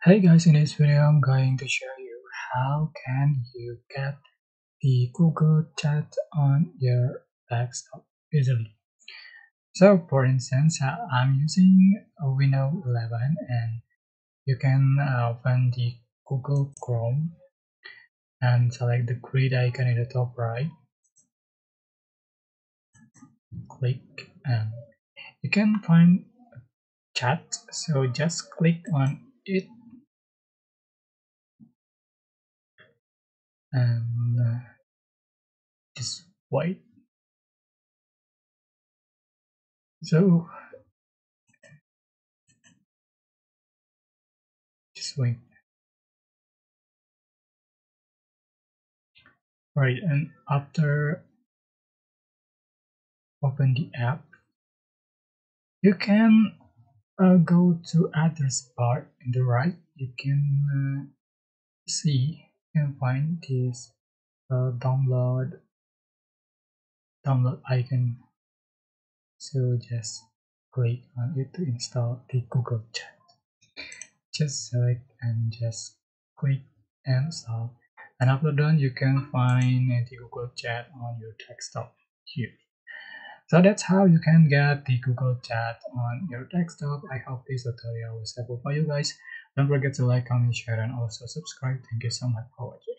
Hey guys, in this video I'm going to show you how can you get the Google Chat on your desktop easily. So for instance, I'm using a Windows 11 and you can open the Google Chrome and select the grid icon in the top right, click and you can find chat, so just click on it and just wait. So just wait. Right, and after open the app, you can go to address bar in the right. You can see and find this download icon. So just click on it to install the Google Chat. Just select and just click and install. And after done, you can find the Google Chat on your desktop here. So that's how you can get the Google Chat on your desktop. I hope this tutorial was helpful for you guys. Don't forget to like, comment, share, and also subscribe. Thank you so much for watching.